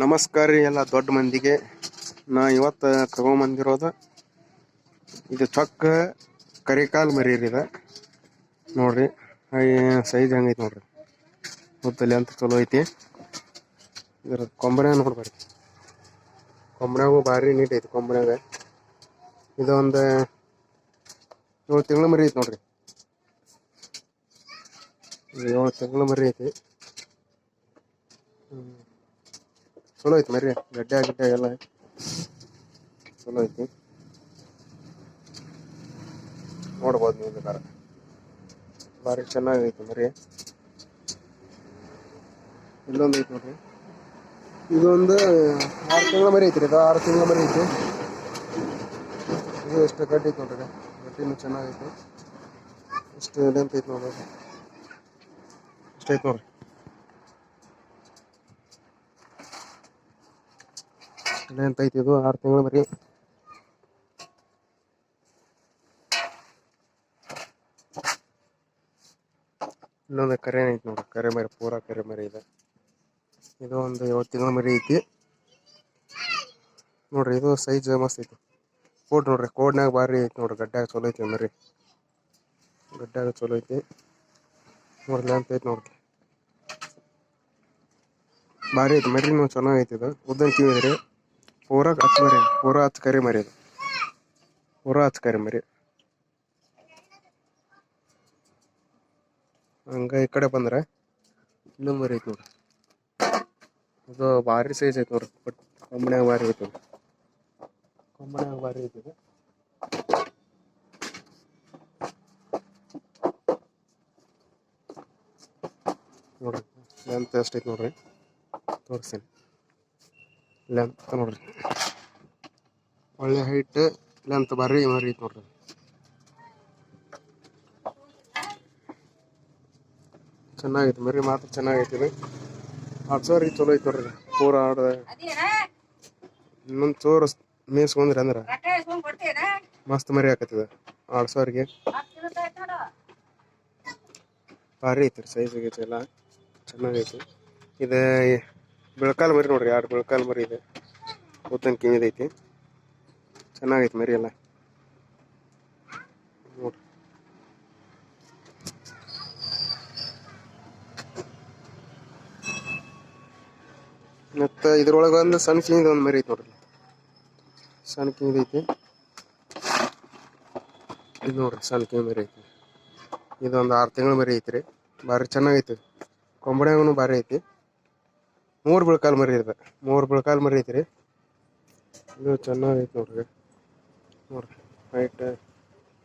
ನಮಸ್ಕಾರ ರೀ ಎಲ್ಲ ದೊಡ್ಡ ಮಂದಿಗೆ. ನಾ ಇವತ್ತು ತಗೊಂಬಂದಿರೋದು ಇದು ಚೊಕ್ಕ ಕರಿಕಾಲ್ ಮರಿ ರೀ. ಇದು ನೋಡ್ರಿ ಸೈಜ್ ಹಂಗೈತಿ ನೋಡ್ರಿ. ಮುತ್ತಲ್ಲಿ ಅಂತ ಚಲೋ ಐತಿ. ಇದ್ರ ಕೊಂಬನ್ಯಾಗ ನೋಡ್ಬಾರ್ದು, ಕೊಂಬನ್ಯಾಗು ಭಾರಿ ನೀಟ್ ಐತಿ. ಕೊಂಬನ್ಯಾಗ ಇದೊಂದು 7 ತಿಂಗಳ ಮರಿ ಐತಿ ನೋಡ್ರಿ. 7 ತಿಂಗಳ ಮರಿ ಐತಿ. ಚಲೋ ಐತಿ ಮರಿ. ಗಡ್ಡೆ ಎಲ್ಲ ಚಲೋ ಐತಿ. ನೋಡ್ಬೋದು ನೀವು ಬೇಕಾರೆ. ಭಾರಿ ಚೆನ್ನಾಗೈತಿ ಮರಿ. ಇಲ್ಲೊಂದು ಐತಿ ನೋಡ್ರಿ. ಇದೊಂದು 6 ತಿಂಗಳ ಮರಿ ಐತ್ರಿ. ಇದು 6 ತಿಂಗಳ ಮರಿ ಐತಿ. ಇದು ಎಷ್ಟು ಗಡ್ಡೆ ಐತಿ ನೋಡ್ರಿ. ಗಡ್ಡಿನೂ ಚೆನ್ನಾಗೈತಿ. ಎಷ್ಟು ಲೆಂತ್ ಐತಿ ನೋಡ್ರಿ. ಎಷ್ಟೈತಿ ನೋಡ್ರಿ. ಲೆಂತ್ ಐತಿ. ಇದು 6 ತಿಂಗಳ ಮರಿ. ಇಲ್ಲೊಂದು ಕರೆ ಐತಿ ನೋಡ್ರಿ. ಕರೆ ಮರಿ, ಪೂರಾ ಕರೆ ಮರಿ ಇದೆ. ಇದು ಒಂದು 7 ತಿಂಗಳ ಮರಿ ಐತಿ ನೋಡ್ರಿ. ಇದು ಸೈಜ್ ಮಸ್ತ್ ಐತಿ. ಕೋಡ್ ನೋಡ್ರಿ. ಕೋಡ್ನಾಗ ಭಾರಿ ಐತಿ ನೋಡ್ರಿ. ಗಡ್ಡ್ಯಾಗ ಚಲೋ ಐತಿ ಮರಿ. ಗಡ್ಡ್ಯಾಗ ಚಲೋ ಐತಿ ನೋಡ್ರಿ. ಲೆಂತ್ ಐತಿ ನೋಡ್ರಿ. ಭಾರಿ ಐತಿ ಮರಿನೂ ಚೆನ್ನಾಗೈತಿ. ಇದು ಉದ್ದನ್ ಕಿವಿ ಇದ್ರಿ. ಪೂರಾ ಹಚ್ಚ ಮರಿ. ಪೂರಾ ಹಚ್ಚ ಕರಿ ಮರಿ. ಇದು ಪೂರಾ ಹಚ್ಚ ಕರಿ ಮರಿ. ಹಂಗ ಈ ಕಡೆ ಬಂದ್ರೆ ಇನ್ನೊಂದು ಮರಿ ಐತಿ ನೋಡ್ರಿ. ಇದು ಭಾರಿ ಸೈಜ್ ಐತಿ ನೋಡ್ರಿ. ಬಟ್ ಕೊಂಬನ್ಯಾಗ ಭಾರಿ ಐತಿ. ಕೊಂಬನ್ಯಾಗ ಭಾರಿ ಐತಿ. ಇದು ನೋಡ್ರಿ. ಲೆಂತ್ ಎಷ್ಟೈತಿ ನೋಡ್ರಿ. ತೋರಿಸ್ತೀನಿ. ಲೆಂತ್ ನೋಡ್ರಿ. ಒಳ್ಳೆ ಹೈಟ್ ಲೆಂತ್ ಭಾರಿ ಮರಿ ಐತಿ ನೋಡ್ರಿ. ಚೆನ್ನಾಗೈತಿ ಮರಿ. ಮಾತ್ರ ಚೆನ್ನಾಗೈತಿ. ಇದು ಆಡ್ಸೋರಿಗೆ ಚಲೋ ಐತಿ ನೋಡ್ರಿ. ಪೂರ ಆಡ ಇನ್ನೊಂದು ಚೋರು ಮೇಯಿಸ್ಕೊಂಡ್ರಿ ಅಂದ್ರೆ ಮಸ್ತ್ ಮರಿ ಆಕತಿದ. ಆಡ್ಸೋರಿಗೆ ಭಾರಿ ಐತಿ. ಸೈಜ್ ಗೀಜ್ ಎಲ್ಲ ಚೆನ್ನಾಗೈತಿ. ಇದು ಬೆಳಕಾಲ್ ಮರಿ ನೋಡ್ರಿ. 2 ಬೆಳಕಾಲ್ ಮರಿ ಇದೆ. ಉದ್ದನ್ ಕಿವಿದೈತಿ. ಚೆನ್ನಾಗೈತಿ ಮರಿ ಎಲ್ಲ ನೋಡ್ರಿ. ಮತ್ತು ಇದ್ರೊಳಗೆ ಒಂದು ಸಣ್ಣ ಕಿವಿದ ಒಂದು ಮರಿ ಐತಿ ನೋಡ್ರಿ. ಸಣ್ಣ ಕಿವಿದೈತಿ. ಇದು ನೋಡ್ರಿ ಸಣ್ಣ ಕಿವಿ ಮರಿ ಐತಿ. ಇದೊಂದು 6 ತಿಂಗಳ ಮರಿ ಐತ್ರಿ. ಭಾರಿ ಚೆನ್ನಾಗೈತಿ. ಕೊಂಬನ್ಯಾಗೂ ಭಾರಿ ಐತಿ. 3 ಬೆಳಕಾಲ್ ಮರಿ ಇದೆ. 3 ಬೆಳಕಾಲ್ ಮರಿ ಐತ್ರಿ. ಇದು ಚೆನ್ನಾಗೈತಿ ನೋಡ್ರಿ. ನೋಡ್ರಿ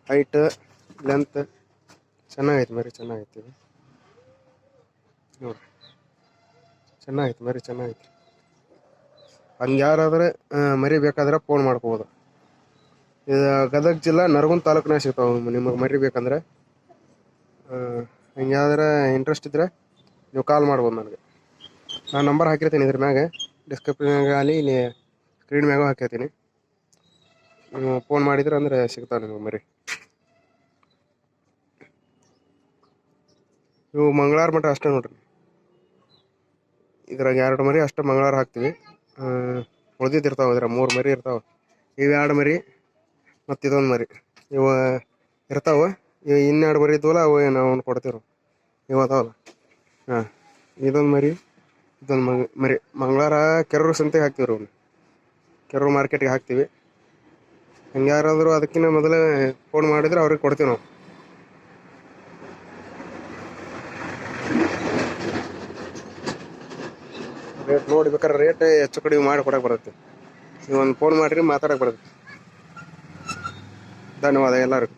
ಹೈಟ್ ಲೆಂತ್ ಚೆನ್ನಾಗೈತಿ ಮರಿ. ಚೆನ್ನಾಗೈತಿ. ಇದು ನೋಡ್ರಿ. ಚೆನ್ನಾಗೈತಿ ಮರಿ. ಚೆನ್ನಾಗೈತಿ. ಹಂಗೆ ಯಾರಾದ್ರೆ ಮರಿ ಬೇಕಾದ್ರೆ ಫೋನ್ ಮಾಡ್ಕೋಬೋದು. ಇದು ಗದಗ ಜಿಲ್ಲಾ ನರಗುಂದ ತಾಲೂಕಿನಾಗ ಸಿಗ್ತಾವೆ ನಿಮಗೆ ಮರಿ ಬೇಕಂದ್ರೆ. ಹಂಗೆ ಯಾವ್ದಾರ ಇಂಟ್ರೆಸ್ಟ್ ಇದ್ದರೆ ನೀವು ಕಾಲ್ ಮಾಡ್ಬೋದು ನನಗೆ. ನಾನು ನಂಬರ್ ಹಾಕಿರ್ತೀನಿ ಇದ್ರ ಮ್ಯಾಗೆ. ಡಿಸ್ಕ್ರಿಪ್ಷನ್ಯಾಗ ಅಲ್ಲಿ ಇಲ್ಲಿ ಸ್ಕ್ರೀನ್ ಮ್ಯಾಗೂ ಹಾಕಿರ್ತೀನಿ. ನೀವು ಫೋನ್ ಮಾಡಿದ್ರೆ ಅಂದರೆ ಸಿಗ್ತಾವೆ ನಿಮಗೆ ಮರಿ. ಇವು ಮಂಗಳವಾರ ಮಟ್ಟ ಅಷ್ಟೇ ನೋಡ್ರಿ. ಇದ್ರಾಗ 2 ಮರಿ ಅಷ್ಟೇ ಮಂಗಳವಾರ ಹಾಕ್ತೀವಿ. ಉಳ್ದಿದ್ದಿರ್ತಾವೆ. ಇದ್ರ 3 ಮರಿ ಇರ್ತಾವೆ. ಇವು 2 ಮರಿ ಮತ್ತು ಇದೊಂದು ಮರಿ ಇವು ಇರ್ತಾವೆ. ಇವು ಇನ್ನೂ 2 ಮರಿ ಇದ್ವಲ್ಲ ಅವು ನಾವು ಕೊಡ್ತೀವಿ. ಇವು ಅದಾವಲ್ಲ. ಇದೊಂದು ಮರಿ, ಇದೊಂದು ಮರಿ ಮಂಗಳವಾರ ಕೆರೂರು ಸಂತೆಗೆ ಹಾಕ್ತೀವಿ ರೀ. ಕೆರೂರು ಮಾರ್ಕೆಟಿಗೆ ಹಾಕ್ತೀವಿ. ಹಂಗೆ ಯಾರಾದರೂ ಅದಕ್ಕಿಂತ ಮೊದಲೇ ಫೋನ್ ಮಾಡಿದರೆ ಅವ್ರಿಗೆ ಕೊಡ್ತೀವಿ ನಾವು. ರೇಟ್ ನೋಡಿ ಬೇಕಾದ್ರೆ ರೇಟ್ ಹೆಚ್ಚು ಕಡಿಮೆ ಮಾಡಿ ಕೊಡಕ್ಕೆ ಬರುತ್ತೆ. ನೀವು ಒಂದು ಫೋನ್ ಮಾಡಿರಿ, ಮಾತಾಡಕ್ಕೆ ಬರುತ್ತೆ. ಧನ್ಯವಾದ ಎಲ್ಲರಿಗೂ.